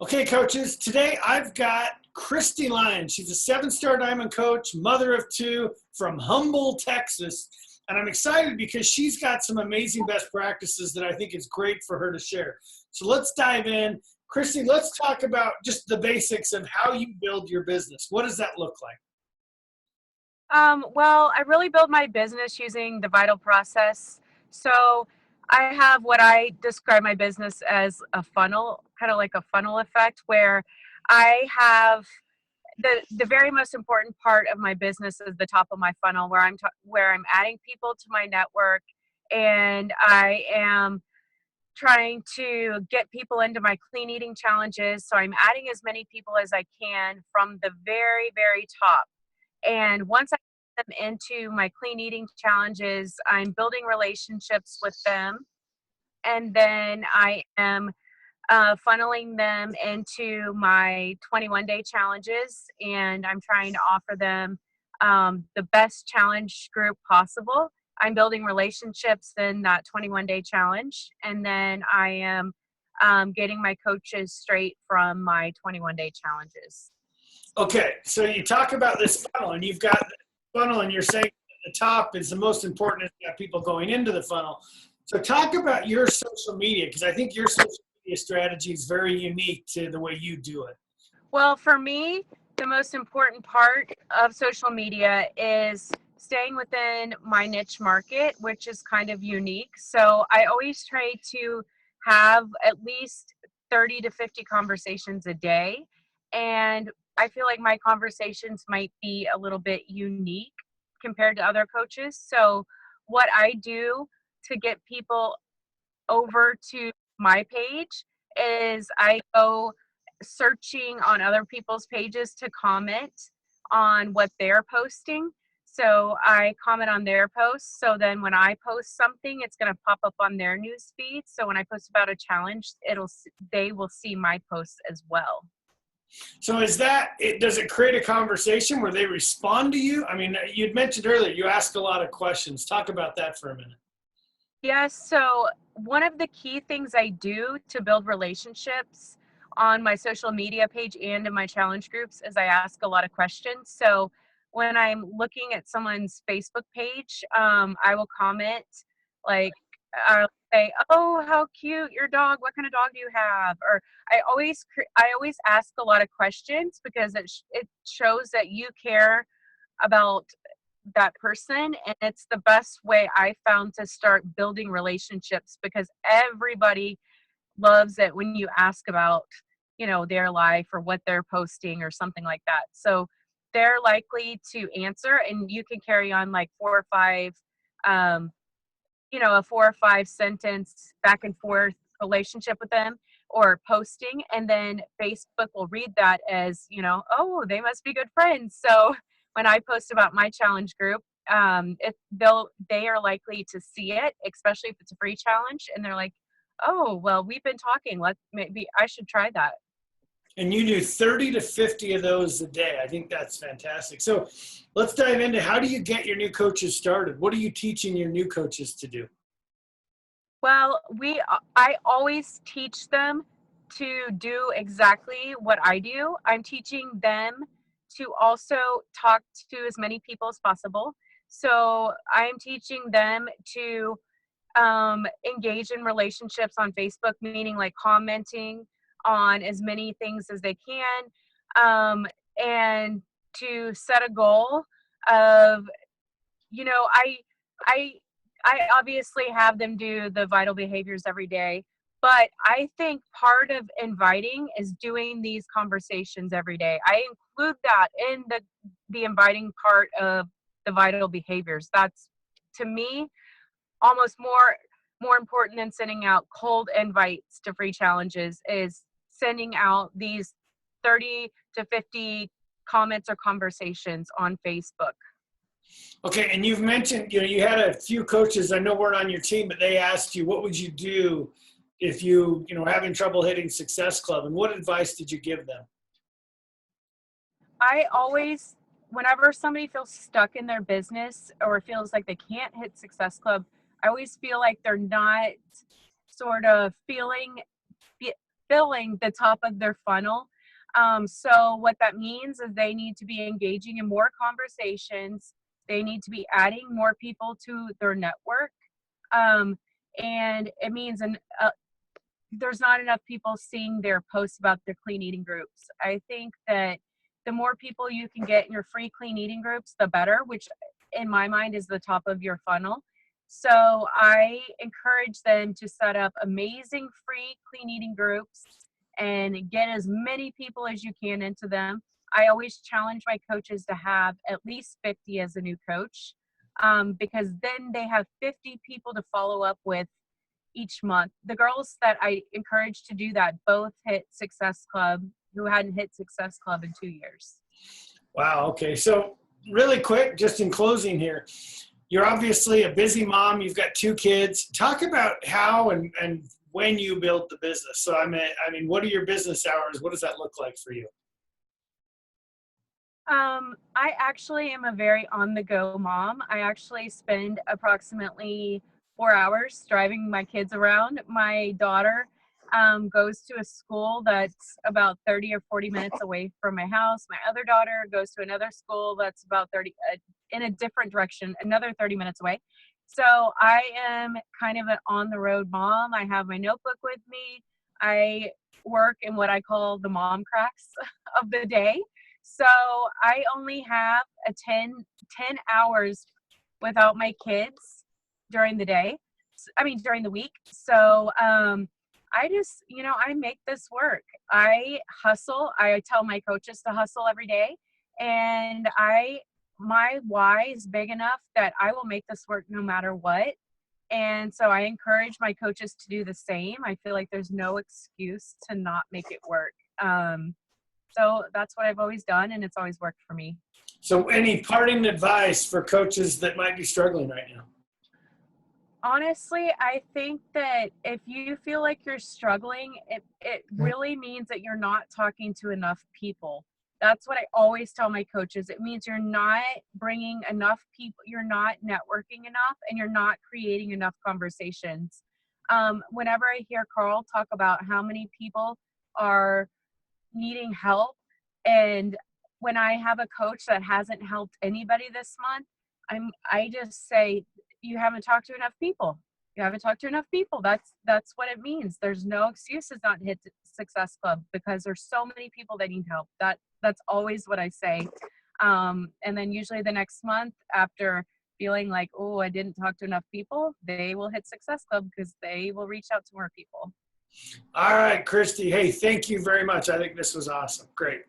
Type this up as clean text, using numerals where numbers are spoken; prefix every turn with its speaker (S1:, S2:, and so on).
S1: Okay, coaches, today I've got Christy Lyons. She's a seven-star diamond coach, mother of two from Humble, Texas. And I'm excited because she's got some amazing best practices that I think is great for her to share. So let's dive in. Christy, let's talk about just the basics of how you build your business. What does that look like?
S2: Well, I really build my business using the Vital process. So I have what I describe my business as a funnel, kind of like a funnel effect, where I have the very most important part of my business is the top of my funnel, where I'm adding people to my network, and I am trying to get people into my clean eating challenges. So I'm adding as many people as I can from the very, very top. And once I get them into my clean eating challenges, I'm building relationships with them. And then I am funneling them into my 21-day challenges. And I'm trying to offer them the best challenge group possible. I'm building relationships in that 21-day challenge. And then I am getting my coaches straight from my 21-day challenges.
S1: Okay, so you talk about this funnel, and you've got the funnel, and you're saying the top is the most important. It's got people going into the funnel. So talk about your social media, because I think your social media strategy is very unique to the way you do it.
S2: Well, for me, the most important part of social media is staying within my niche market, which is kind of unique. So I always try to have at least 30 to 50 conversations a day. And I feel like my conversations might be a little bit unique compared to other coaches. So what I do to get people over to my page is I go searching on other people's pages to comment on what they're posting. So I comment on their posts. So then when I post something, it's going to pop up on their news feed. So when I post about a challenge, they will see my posts as well.
S1: So does it create a conversation where they respond to you? I mean, you'd mentioned earlier, you ask a lot of questions. Talk about that for a minute.
S2: Yes. So one of the key things I do to build relationships on my social media page and in my challenge groups is I ask a lot of questions. So when I'm looking at someone's Facebook page, I will comment like, I'll say, "Oh, how cute your dog! What kind of dog do you have?" Or I always ask a lot of questions because it shows that you care about that person, and it's the best way I found to start building relationships, because everybody loves it when you ask about their life or what they're posting or something like that. So they're likely to answer, and you can carry on like um a 4 or 5 sentence back and forth relationship with them or posting, and then Facebook will read that as, oh, they must be good friends. So when I post about my challenge group, they are likely to see it, especially if it's a free challenge, and they're like, oh, well, we've been talking, maybe I should try that.
S1: And you do 30 to 50 of those a day. I think that's fantastic. So let's dive into, how do you get your new coaches started? What are you teaching your new coaches to do?
S2: Well, I always teach them to do exactly what I do. I'm teaching them to also talk to as many people as possible. So I'm teaching them to engage in relationships on Facebook, meaning like commenting on as many things as they can, and to set a goal of, you know, I I I obviously have them do the vital behaviors every day, but I think part of inviting is doing these conversations every day. I include that in the inviting part of the vital behaviors. That's, to me, almost more important than sending out cold invites to free challenges, is sending out these 30 to 50 comments or conversations on Facebook.
S1: Okay, and you've mentioned, you had a few coaches, I know weren't on your team, but they asked you, what would you do if were having trouble hitting Success Club, and what advice did you give them?
S2: I always, whenever somebody feels stuck in their business or feels like they can't hit Success Club, I always feel like they're not sort of filling the top of their funnel. So what that means is they need to be engaging in more conversations. They need to be adding more people to their network. And it means there's not enough people seeing their posts about their clean eating groups. I think that the more people you can get in your free clean eating groups, the better, which in my mind is the top of your funnel. So I encourage them to set up amazing free clean eating groups and get as many people as you can into them. I always challenge my coaches to have at least 50 as a new coach, because then they have 50 people to follow up with each month. The girls that I encourage to do that both hit Success Club, who hadn't hit Success Club in 2 years.
S1: Wow. Okay. So really quick, just in closing here, you're obviously a busy mom. You've got 2 kids. Talk about how and when you built the business. So I mean, what are your business hours? What does that look like for you?
S2: I actually am a very on-the-go mom. I actually spend approximately 4 hours driving my kids around. My daughter goes to a school that's about 30 or 40 minutes away from my house. My other daughter goes to another school that's about 30 in a different direction, another 30 minutes away. So I am kind of an on-the-road mom. I have my notebook with me. I work in what I call the mom cracks of the day. So I only have 10 hours without my kids during the day. During the week. So I just, I make this work. I hustle. I tell my coaches to hustle every day. And my why is big enough that I will make this work no matter what. And so I encourage my coaches to do the same. I feel like there's no excuse to not make it work. So that's what I've always done, and it's always worked for me.
S1: So any parting advice for coaches that might be struggling right now?
S2: Honestly, I think that if you feel like you're struggling, it really means that you're not talking to enough people. That's what I always tell my coaches. It means you're not bringing enough people, you're not networking enough, and you're not creating enough conversations. Whenever I hear Carl talk about how many people are needing help, and when I have a coach that hasn't helped anybody this month, I just say, you haven't talked to enough people. You haven't talked to enough people. That's what it means. There's no excuses not to hit Success Club because there's so many people that need help. That's always what I say. And then usually the next month, after feeling like, oh, I didn't talk to enough people, they will hit Success Club because they will reach out to more people.
S1: All right, Christy. Hey, thank you very much. I think this was awesome. Great.